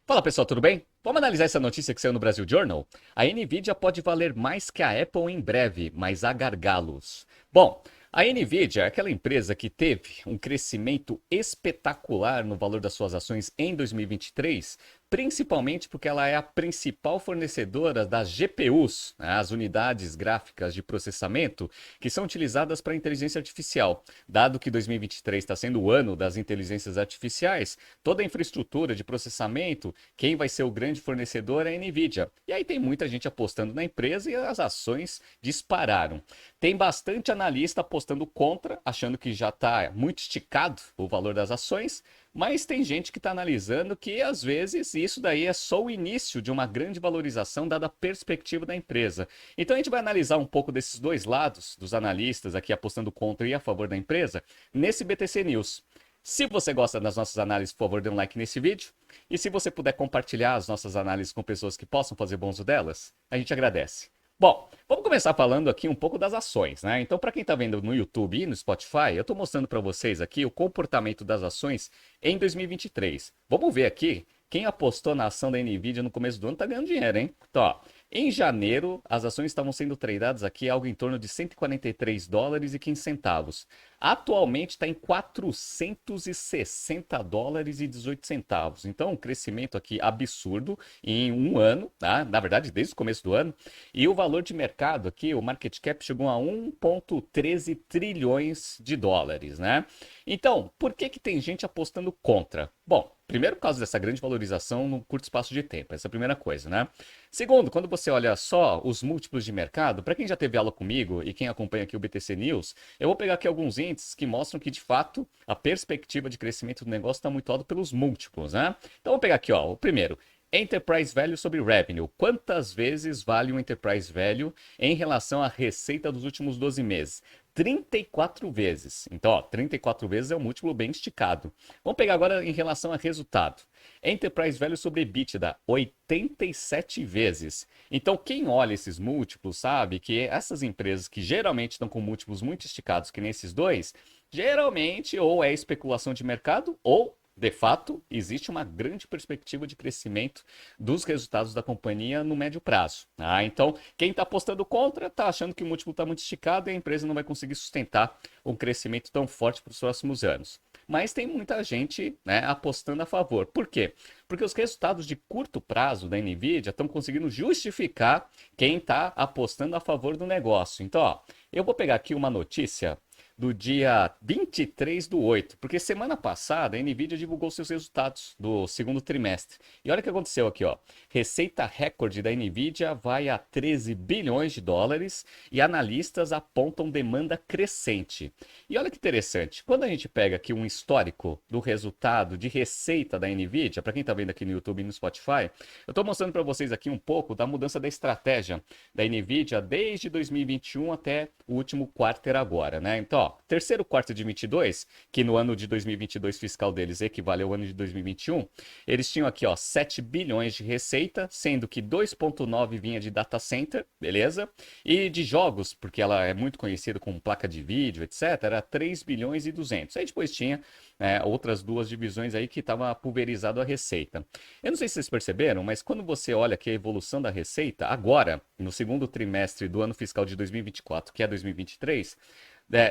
Fala pessoal, tudo bem? Vamos analisar essa notícia que saiu no Brasil Journal? A Nvidia pode valer mais que a Apple em breve, mas há gargalos. Bom, a Nvidia é aquela empresa que teve um crescimento espetacular no valor das suas ações em 2023, principalmente porque ela é a principal fornecedora das GPUs, né, as unidades gráficas de processamento, que são utilizadas para a inteligência artificial. Dado que 2023 está sendo o ano das inteligências artificiais, toda a infraestrutura de processamento, quem vai ser o grande fornecedor é a Nvidia. E aí tem muita gente apostando na empresa e as ações dispararam. Tem bastante analista apostando contra, achando que já está muito esticado o valor das ações, mas tem gente que está analisando que às vezes isso daí é só o início de uma grande valorização dada a perspectiva da empresa. Então a gente vai analisar um pouco desses dois lados, dos analistas aqui apostando contra e a favor da empresa, nesse BTC News. Se você gosta das nossas análises, por favor, dê um like nesse vídeo. E se você puder compartilhar as nossas análises com pessoas que possam fazer bom uso delas, a gente agradece. Bom, vamos começar falando aqui um pouco das ações, né? Então, para quem está vendo no YouTube e no Spotify, eu estou mostrando para vocês aqui o comportamento das ações em 2023. Vamos ver aqui quem apostou na ação da Nvidia no começo do ano está ganhando dinheiro, hein? Então, ó, em janeiro, as ações estavam sendo tradeadas aqui algo em torno de 143 dólares e 15 centavos. Atualmente está em 460 dólares e 18 centavos. Então, um crescimento aqui absurdo em um ano, tá? Na verdade, desde o começo do ano. E o valor de mercado aqui, o market cap, chegou a 1,13 trilhões de dólares, né? Então, por que que tem gente apostando contra? Bom, primeiro por causa dessa grande valorização no curto espaço de tempo, essa é a primeira coisa, né? Segundo, quando você olha só os múltiplos de mercado, para quem já teve aula comigo e quem acompanha aqui o BTC News, eu vou pegar aqui alguns índices que mostram que, de fato, a perspectiva de crescimento do negócio está muito alta pelos múltiplos, né? Então, vou pegar aqui, ó, o primeiro. Enterprise Value sobre Revenue. Quantas vezes vale o Enterprise Value em relação à receita dos últimos 12 meses? 34 vezes. Então, ó, 34 vezes é um múltiplo bem esticado. Vamos pegar agora em relação a resultado. Enterprise Value sobre EBITDA, 87 vezes. Então, quem olha esses múltiplos sabe que essas empresas que geralmente estão com múltiplos muito esticados, que nesses dois, geralmente ou é especulação de mercado ou de fato, existe uma grande perspectiva de crescimento dos resultados da companhia no médio prazo. Então, quem está apostando contra está achando que o múltiplo está muito esticado e a empresa não vai conseguir sustentar um crescimento tão forte para os próximos anos. Mas tem muita gente, né, apostando a favor. Por quê? Porque os resultados de curto prazo da Nvidia estão conseguindo justificar quem está apostando a favor do negócio. Então, ó, eu vou pegar aqui uma notícia do dia 23/8, porque semana passada a Nvidia divulgou seus resultados do segundo trimestre. E olha o que aconteceu aqui, ó. Receita recorde da Nvidia vai a 13 bilhões de dólares e analistas apontam demanda crescente. E olha que interessante, quando a gente pega aqui um histórico do resultado de receita da Nvidia, para quem está vendo aqui no YouTube e no Spotify, eu estou mostrando para vocês aqui um pouco da mudança da estratégia da Nvidia desde 2021 até o último quarter agora, né? Então, ó, terceiro quarto de 22, que no ano de 2022 fiscal deles equivale ao ano de 2021, eles tinham aqui, ó, 7 bilhões de receita, sendo que 2,9 vinha de data center, beleza? E de jogos, porque ela é muito conhecida como placa de vídeo, etc, era 3 bilhões e 200. Aí depois tinha outras duas divisões aí que estava pulverizado a receita. Eu não sei se vocês perceberam, mas quando você olha aqui a evolução da receita, agora, no segundo trimestre do ano fiscal de 2024, que é 2023,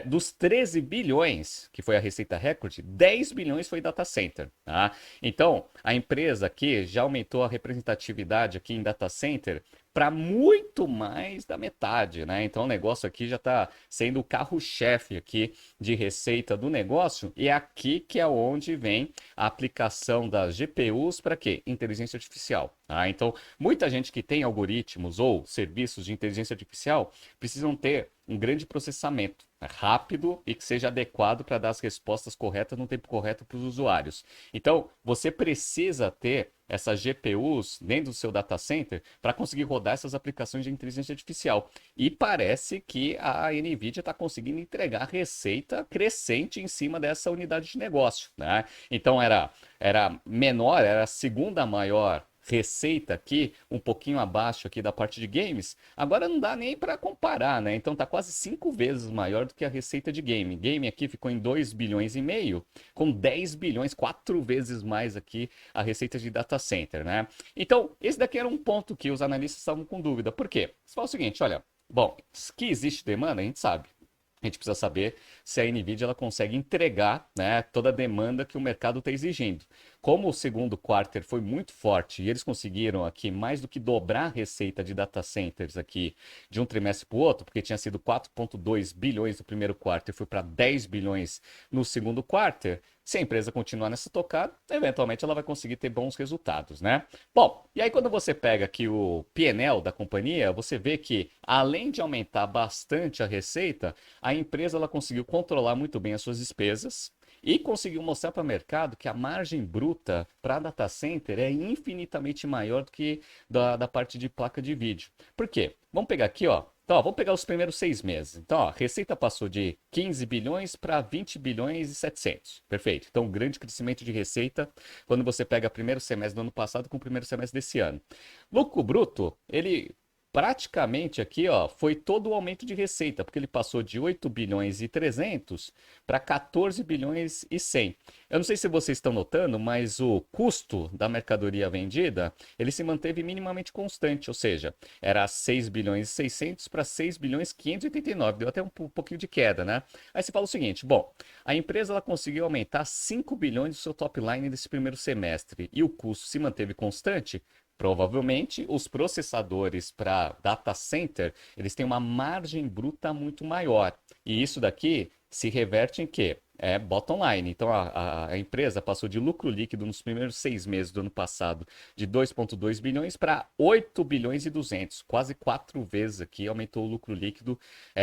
dos 13 bilhões, que foi a receita recorde, 10 bilhões foi data center. Tá? Então, a empresa aqui já aumentou a representatividade aqui em data center para muito mais da metade, né? Então o negócio aqui já está sendo o carro-chefe aqui de receita do negócio e é aqui que é onde vem a aplicação das GPUs para quê? Inteligência artificial. Tá? Então muita gente que tem algoritmos ou serviços de inteligência artificial precisam ter um grande processamento rápido e que seja adequado para dar as respostas corretas no tempo correto para os usuários. Então, você precisa ter essas GPUs dentro do seu data center para conseguir rodar essas aplicações de inteligência artificial. E parece que a Nvidia está conseguindo entregar receita crescente em cima dessa unidade de negócio. Né? Então, era menor, era a segunda maior receita aqui um pouquinho abaixo aqui da parte de games, agora não dá nem para comparar, né? Então tá quase 5 vezes maior do que a receita de game. Game aqui ficou em 2,5 bilhões, com 10 bilhões, 4 vezes mais aqui a receita de data center, né? Então, esse daqui era um ponto que os analistas estavam com dúvida. Por quê? Você fala o seguinte, olha, bom, que existe demanda, a gente sabe. A gente precisa saber se a NVIDIA ela consegue entregar, né, toda a demanda que o mercado está exigindo. Como o segundo quarter foi muito forte e eles conseguiram aqui mais do que dobrar a receita de data centers aqui de um trimestre para o outro, porque tinha sido 4,2 bilhões no primeiro quarter e foi para 10 bilhões no segundo quarter, se a empresa continuar nessa tocada, eventualmente ela vai conseguir ter bons resultados, né? Bom, e aí quando você pega aqui o P&L da companhia, você vê que além de aumentar bastante a receita, a empresa ela conseguiu controlar muito bem as suas despesas e conseguiu mostrar para o mercado que a margem bruta para data center é infinitamente maior do que da parte de placa de vídeo. Por quê? Vamos pegar aqui, ó. Então, ó, vamos pegar os primeiros 6 meses. Então, ó, a receita passou de 15 bilhões para 20 bilhões e 700. Perfeito. Então, um grande crescimento de receita quando você pega o primeiro semestre do ano passado com o primeiro semestre desse ano. Lucro bruto, ele praticamente aqui, ó, foi todo o aumento de receita, porque ele passou de 8 bilhões e 300 para 14 bilhões e 100. Eu não sei se vocês estão notando, mas o custo da mercadoria vendida, ele se manteve minimamente constante, ou seja, era 6 bilhões e 600 para 6 bilhões e 589, deu até um pouquinho de queda, né? Aí você fala o seguinte, bom, a empresa ela conseguiu aumentar 5 bilhões do seu top line nesse primeiro semestre e o custo se manteve constante. Provavelmente, os processadores para data center, eles têm uma margem bruta muito maior. E isso daqui se reverte em quê? É bottom line. Então, a empresa passou de lucro líquido nos primeiros 6 meses do ano passado de 2,2 bilhões para 8 bilhões e 200. Quase 4 vezes aqui aumentou o lucro líquido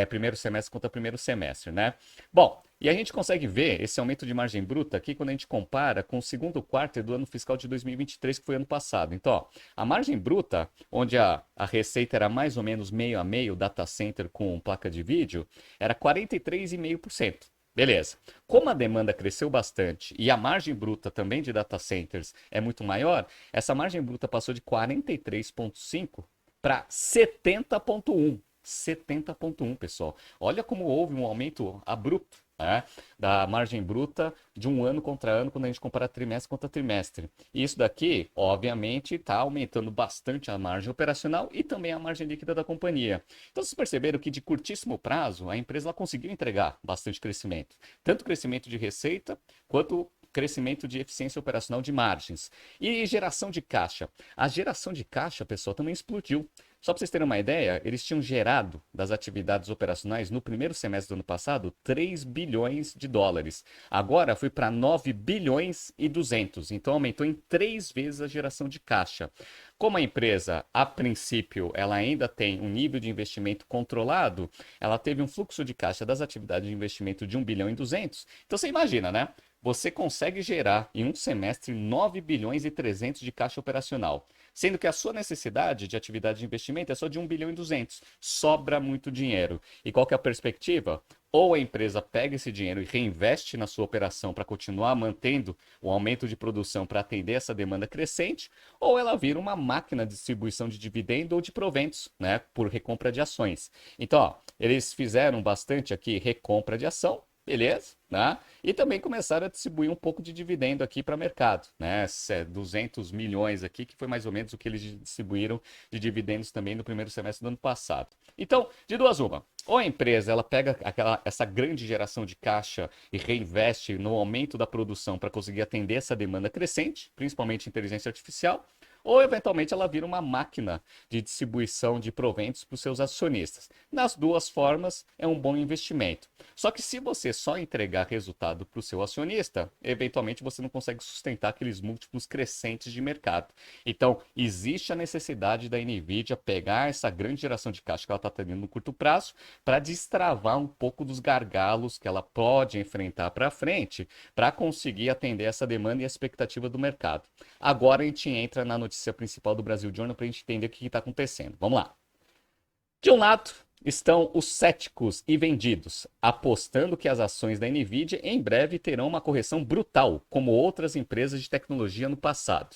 primeiro semestre contra primeiro semestre, né? Bom, e a gente consegue ver esse aumento de margem bruta aqui quando a gente compara com o segundo quarto do ano fiscal de 2023, que foi ano passado. Então, ó, a margem bruta, onde a receita era mais ou menos meio a meio, data center com placa de vídeo, era 43,5%. Beleza. Como a demanda cresceu bastante e a margem bruta também de data centers é muito maior, essa margem bruta passou de 43,5 para 70,1. 70,1, pessoal. Olha como houve um aumento abrupto, né, da margem bruta de um ano contra ano, quando a gente compara trimestre contra trimestre. E isso daqui, obviamente, está aumentando bastante a margem operacional e também a margem líquida da companhia. Então, vocês perceberam que de curtíssimo prazo, a empresa ela conseguiu entregar bastante crescimento. Tanto crescimento de receita, quanto crescimento de eficiência operacional de margens. E geração de caixa. A geração de caixa, pessoal, também explodiu. Só para vocês terem uma ideia, eles tinham gerado das atividades operacionais no primeiro semestre do ano passado 3 bilhões de dólares. Agora foi para 9 bilhões e 200. Então aumentou em 3 vezes a geração de caixa. Como a empresa, a princípio, ela ainda tem um nível de investimento controlado, ela teve um fluxo de caixa das atividades de investimento de 1 bilhão e 200. Então você imagina, né? Você consegue gerar em um semestre 9 bilhões e 300 de caixa operacional, sendo que a sua necessidade de atividade de investimento é só de 1 bilhão e 200. Sobra muito dinheiro. E qual que é a perspectiva? Ou a empresa pega esse dinheiro e reinveste na sua operação para continuar mantendo o aumento de produção para atender essa demanda crescente, ou ela vira uma máquina de distribuição de dividendo ou de proventos, né, por recompra de ações. Então, ó, eles fizeram bastante aqui recompra de ação, beleza, né? E também começaram a distribuir um pouco de dividendo aqui para o mercado, né? 200 milhões aqui, que foi mais ou menos o que eles distribuíram de dividendos também no primeiro semestre do ano passado. Então, de duas uma, ou a empresa ela pega essa grande geração de caixa e reinveste no aumento da produção para conseguir atender essa demanda crescente, principalmente inteligência artificial, ou eventualmente ela vira uma máquina de distribuição de proventos para os seus acionistas. Nas duas formas, é um bom investimento. Só que se você só entregar resultado para o seu acionista, eventualmente você não consegue sustentar aqueles múltiplos crescentes de mercado. Então, existe a necessidade da NVIDIA pegar essa grande geração de caixa que ela está tendo no curto prazo para destravar um pouco dos gargalos que ela pode enfrentar para frente para conseguir atender essa demanda e a expectativa do mercado. Agora a gente entra na notícia principal do Brasil Journal para a gente entender o que está acontecendo. Vamos lá. De um lado, estão os céticos e vendidos, apostando que as ações da Nvidia em breve terão uma correção brutal, como outras empresas de tecnologia no passado.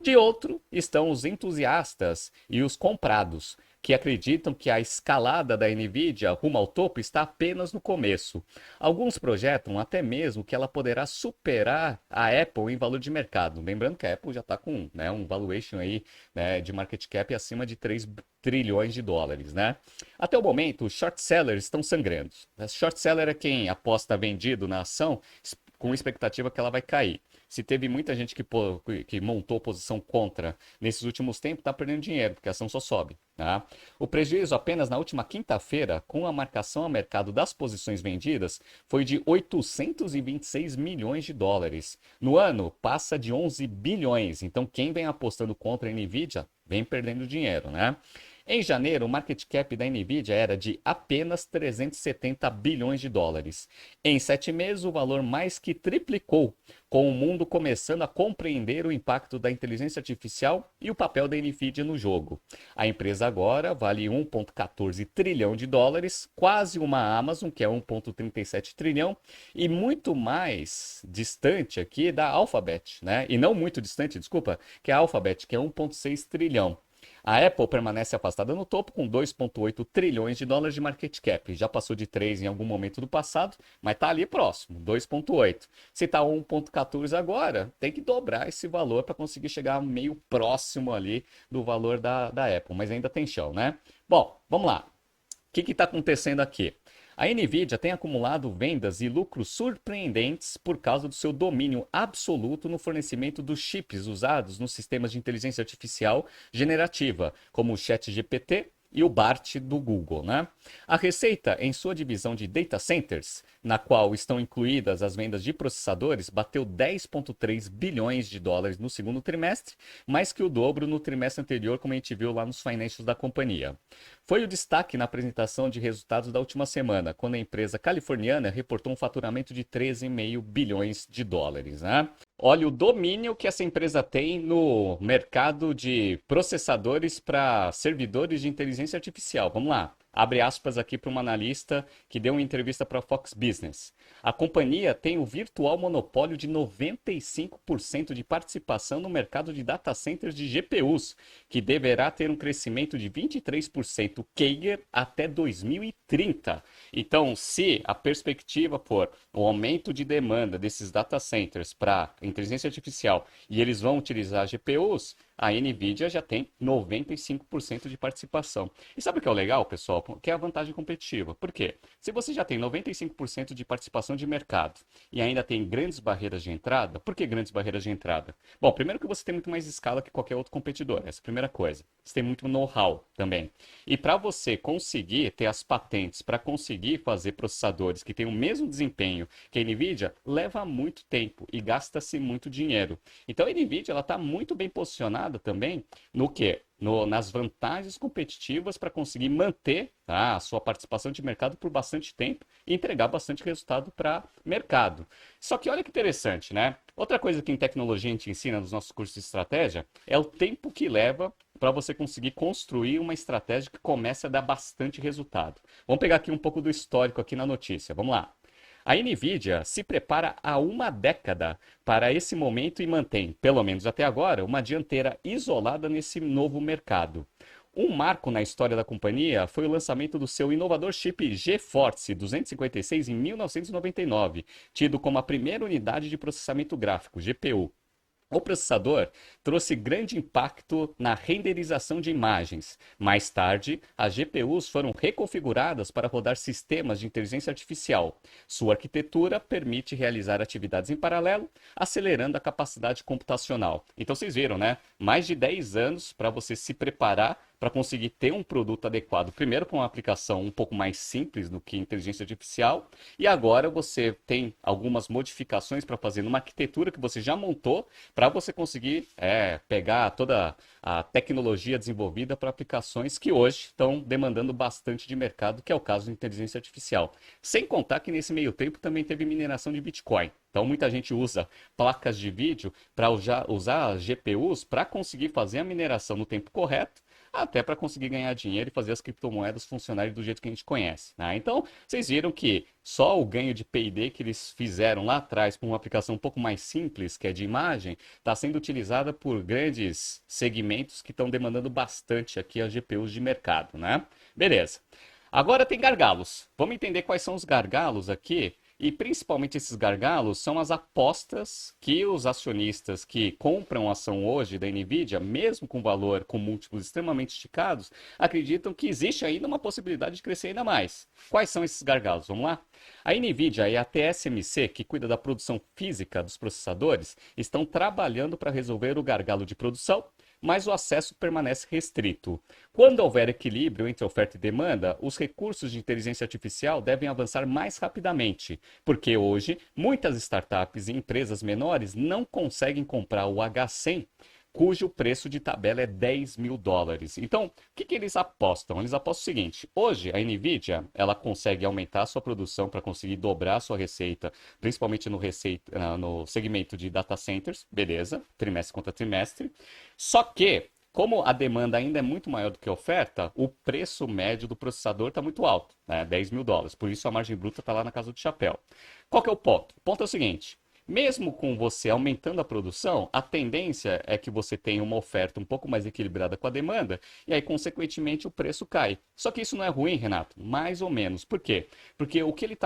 De outro, estão os entusiastas e os comprados, que acreditam que a escalada da Nvidia rumo ao topo está apenas no começo. Alguns projetam até mesmo que ela poderá superar a Apple em valor de mercado. Lembrando que a Apple já está com, né, um valuation aí, né, de market cap acima de 3 trilhões de dólares, né? Até o momento, os short sellers estão sangrando. Short seller é quem aposta vendido na ação com expectativa que ela vai cair. Se teve muita gente que montou posição contra nesses últimos tempos, está perdendo dinheiro, porque a ação só sobe. Tá? O prejuízo apenas na última quinta-feira, com a marcação a mercado das posições vendidas, foi de 826 milhões de dólares. No ano, passa de 11 bilhões. Então, quem vem apostando contra a Nvidia vem perdendo dinheiro, né? Em janeiro, o market cap da Nvidia era de apenas 370 bilhões de dólares. Em 7 meses, o valor mais que triplicou, com o mundo começando a compreender o impacto da inteligência artificial e o papel da Nvidia no jogo. A empresa agora vale 1,14 trilhão de dólares, quase uma Amazon, que é 1,37 trilhão, e muito mais distante aqui da Alphabet, né? E não muito distante, desculpa, que é a Alphabet, que é 1,6 trilhão. A Apple permanece afastada no topo com 2,8 trilhões de dólares de market cap. Já passou de 3 em algum momento do passado, mas está ali próximo, 2,8. Se está 1,14 agora, tem que dobrar esse valor para conseguir chegar meio próximo ali do valor da Apple, mas ainda tem chão, né? Bom, vamos lá. O que está acontecendo aqui? A Nvidia tem acumulado vendas e lucros surpreendentes por causa do seu domínio absoluto no fornecimento dos chips usados nos sistemas de inteligência artificial generativa, como o ChatGPT e o BART do Google, né? A receita em sua divisão de data centers, na qual estão incluídas as vendas de processadores, bateu 10,3 bilhões de dólares no segundo trimestre, mais que o dobro no trimestre anterior, como a gente viu lá nos financials da companhia. Foi o destaque na apresentação de resultados da última semana, quando a empresa californiana reportou um faturamento de 13,5 bilhões de dólares, né? Olha o domínio que essa empresa tem no mercado de processadores para servidores de inteligência artificial. Vamos lá. Abre aspas aqui para uma analista que deu uma entrevista para a Fox Business. A companhia tem o virtual monopólio de 95% de participação no mercado de data centers de GPUs, que deverá ter um crescimento de 23% CAGR até 2030. Então, se a perspectiva for o aumento de demanda desses data centers para inteligência artificial e eles vão utilizar GPUs, a Nvidia já tem 95% de participação. E sabe o que é o legal, pessoal? Que é a vantagem competitiva. Por quê? Se você já tem 95% de participação de mercado e ainda tem grandes barreiras de entrada, por que grandes barreiras de entrada? Bom, primeiro que você tem muito mais escala que qualquer outro competidor, essa é a primeira coisa. Você tem muito know-how também. E para você conseguir ter as patentes, para conseguir fazer processadores que tenham o mesmo desempenho que a Nvidia, leva muito tempo e gasta-se muito dinheiro. Então a Nvidia está muito bem posicionada também no quê? Nas vantagens competitivas para conseguir manter, tá, a sua participação de mercado por bastante tempo e entregar bastante resultado para mercado. Só que olha que interessante, né? Outra coisa que em tecnologia a gente ensina nos nossos cursos de estratégia é o tempo que leva para você conseguir construir uma estratégia que comece a dar bastante resultado. Vamos pegar aqui um pouco do histórico aqui na notícia. Vamos lá. A Nvidia se prepara há uma década para esse momento e mantém, pelo menos até agora, uma dianteira isolada nesse novo mercado. Um marco na história da companhia foi o lançamento do seu inovador chip GeForce 256 em 1999, tido como a primeira unidade de processamento gráfico, GPU. O processador trouxe grande impacto na renderização de imagens. Mais tarde, as GPUs foram reconfiguradas para rodar sistemas de inteligência artificial. Sua arquitetura permite realizar atividades em paralelo, acelerando a capacidade computacional. Então vocês viram, né? Mais de 10 anos para você se preparar para conseguir ter um produto adequado, primeiro para uma aplicação um pouco mais simples do que inteligência artificial, e agora você tem algumas modificações para fazer numa arquitetura que você já montou, para você conseguir pegar toda a tecnologia desenvolvida para aplicações que hoje estão demandando bastante de mercado, que é o caso de inteligência artificial. Sem contar que nesse meio tempo também teve mineração de Bitcoin. Então, muita gente usa placas de vídeo para usar GPUs para conseguir fazer a mineração no tempo correto, até para conseguir ganhar dinheiro e fazer as criptomoedas funcionarem do jeito que a gente conhece, né? Então, vocês viram que só o ganho de P&D que eles fizeram lá atrás com uma aplicação um pouco mais simples, que é de imagem, está sendo utilizada por grandes segmentos que estão demandando bastante aqui as GPUs de mercado, né? Beleza. Agora tem gargalos. Vamos entender quais são os gargalos aqui. E principalmente esses gargalos são as apostas que os acionistas que compram ação hoje da Nvidia, mesmo com valor com múltiplos extremamente esticados, acreditam que existe ainda uma possibilidade de crescer ainda mais. Quais são esses gargalos? Vamos lá? A Nvidia e a TSMC, que cuida da produção física dos processadores, estão trabalhando para resolver o gargalo de produção, mas o acesso permanece restrito. Quando houver equilíbrio entre oferta e demanda, os recursos de inteligência artificial devem avançar mais rapidamente, porque hoje muitas startups e empresas menores não conseguem comprar o H100, cujo preço de tabela é US$ 10.000. Então, o que eles apostam? Eles apostam o seguinte: hoje a Nvidia ela consegue aumentar a sua produção para conseguir dobrar a sua receita, principalmente no segmento de data centers, beleza, trimestre contra trimestre. Só que, como a demanda ainda é muito maior do que a oferta, o preço médio do processador está muito alto, né? US$ 10.000. Por isso a margem bruta está lá na casa do chapéu. Qual que é o ponto? O ponto é o seguinte: mesmo com você aumentando a produção, a tendência é que você tenha uma oferta um pouco mais equilibrada com a demanda e aí, consequentemente, o preço cai. Só que isso não é ruim, Renato? Mais ou menos. Por quê? Porque o que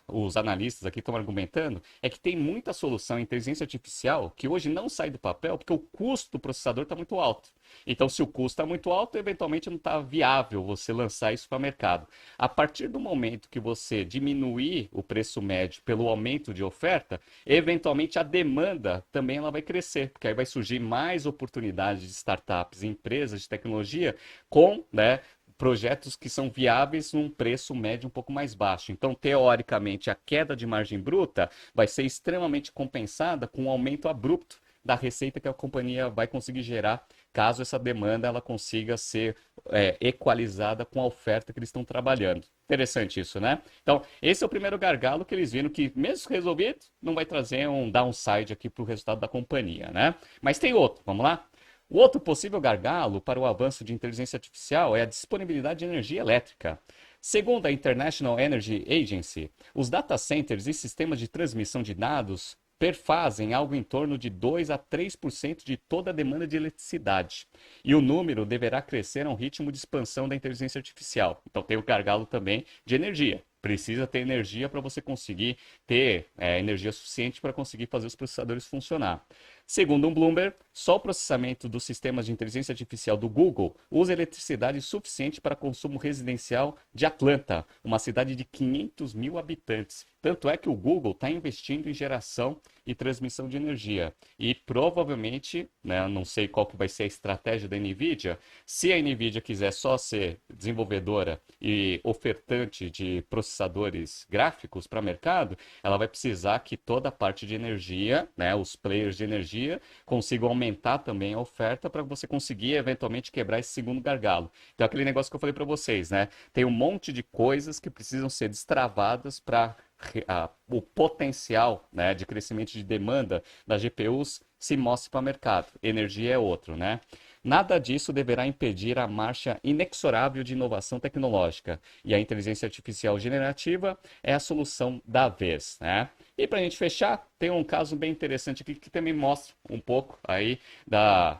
os analistas aqui estão argumentando é que tem muita solução em inteligência artificial que hoje não sai do papel porque o custo do processador está muito alto. Então, se o custo está muito alto, eventualmente não está viável você lançar isso para o mercado. A partir do momento que você diminuir o preço médio pelo aumento de oferta, eventualmente a demanda também ela vai crescer, porque aí vai surgir mais oportunidades de startups, empresas de tecnologia com, né, projetos que são viáveis num preço médio um pouco mais baixo. Então, teoricamente, a queda de margem bruta vai ser extremamente compensada com um aumento abrupto da receita que a companhia vai conseguir gerar, caso essa demanda ela consiga ser equalizada com a oferta que eles estão trabalhando. Interessante isso, né? Então, esse é o primeiro gargalo que eles viram que, mesmo resolvido, não vai trazer um downside aqui para o resultado da companhia, né? Mas tem outro, vamos lá? O outro possível gargalo para o avanço de inteligência artificial é a disponibilidade de energia elétrica. Segundo a International Energy Agency, os data centers e sistemas de transmissão de dados perfazem algo em torno de 2 a 3% de toda a demanda de eletricidade. E o número deverá crescer a um ritmo de expansão da inteligência artificial. Então tem o gargalo também de energia. Precisa ter energia para você conseguir ter energia suficiente para conseguir fazer os processadores funcionar. Segundo um Bloomberg, só o processamento dos sistemas de inteligência artificial do Google usa eletricidade suficiente para consumo residencial de Atlanta, uma cidade de 500 mil habitantes. Tanto é que o Google está investindo em geração e transmissão de energia. E provavelmente, né, não sei qual que vai ser a estratégia da Nvidia, se a Nvidia quiser só ser desenvolvedora e ofertante de processadores gráficos para mercado, ela vai precisar que toda a parte de energia, né, os players de energia, consigam aumentar também a oferta para você conseguir eventualmente quebrar esse segundo gargalo. Então, aquele negócio que eu falei para vocês, né? Tem um monte de coisas que precisam ser destravadas para o potencial, né, de crescimento de demanda das GPUs se mostre para o mercado. Energia é outro, né? Nada disso deverá impedir a marcha inexorável de inovação tecnológica. E a inteligência artificial generativa é a solução da vez, né? E para a gente fechar, tem um caso bem interessante aqui que também mostra um pouco aí da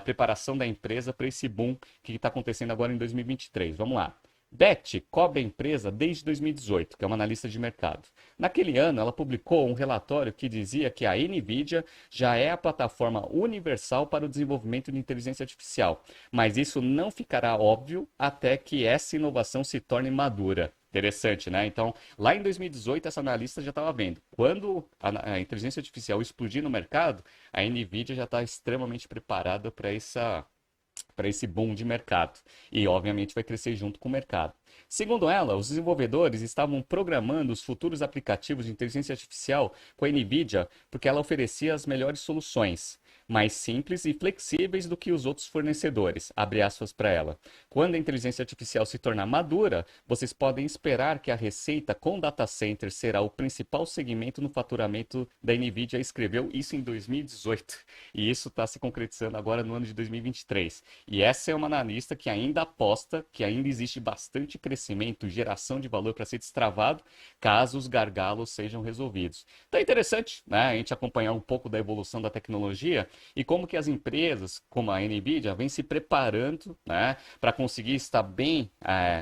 preparação da empresa para esse boom que está acontecendo agora em 2023. Vamos lá. Beth cobre a empresa desde 2018, que é uma analista de mercado. Naquele ano, ela publicou um relatório que dizia que a Nvidia já é a plataforma universal para o desenvolvimento de inteligência artificial, mas isso não ficará óbvio até que essa inovação se torne madura. Interessante, né? Então, lá em 2018, essa analista já estava vendo. Quando a inteligência artificial explodir no mercado, a Nvidia já está extremamente preparada para esse boom de mercado. E, obviamente, vai crescer junto com o mercado. Segundo ela, os desenvolvedores estavam programando os futuros aplicativos de inteligência artificial com a Nvidia porque ela oferecia as melhores soluções. mais simples e flexíveis do que os outros fornecedores, abre aspas para ela. Quando a inteligência artificial se tornar madura, vocês podem esperar que a receita com data center será o principal segmento no faturamento da Nvidia. Escreveu isso em 2018 e isso está se concretizando agora no ano de 2023. E essa é uma analista que ainda aposta que ainda existe bastante crescimento, geração de valor para ser destravado, caso os gargalos sejam resolvidos. Então é interessante, né, a gente acompanhar um pouco da evolução da tecnologia e como que as empresas, como a Nvidia, vem se preparando, né, para conseguir estar bem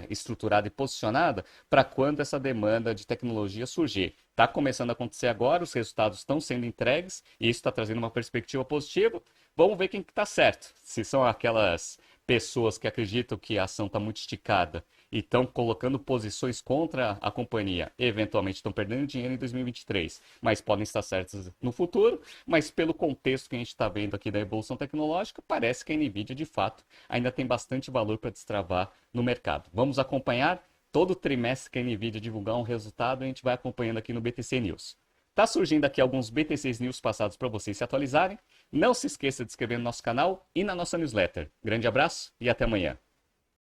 estruturada e posicionada para quando essa demanda de tecnologia surgir. Está começando a acontecer agora, os resultados estão sendo entregues e isso está trazendo uma perspectiva positiva. Vamos ver quem está certo. Se são aquelas pessoas que acreditam que a ação está muito esticada e estão colocando posições contra a companhia, eventualmente estão perdendo dinheiro em 2023, mas podem estar certos no futuro. Mas pelo contexto que a gente está vendo aqui da evolução tecnológica, parece que a Nvidia, de fato, ainda tem bastante valor para destravar no mercado. Vamos acompanhar todo trimestre que a Nvidia divulgar um resultado, a gente vai acompanhando aqui no BTC News. Tá surgindo aqui alguns BTCs News passados para vocês se atualizarem. Não se esqueça de se inscrever no nosso canal e na nossa newsletter. Grande abraço e até amanhã.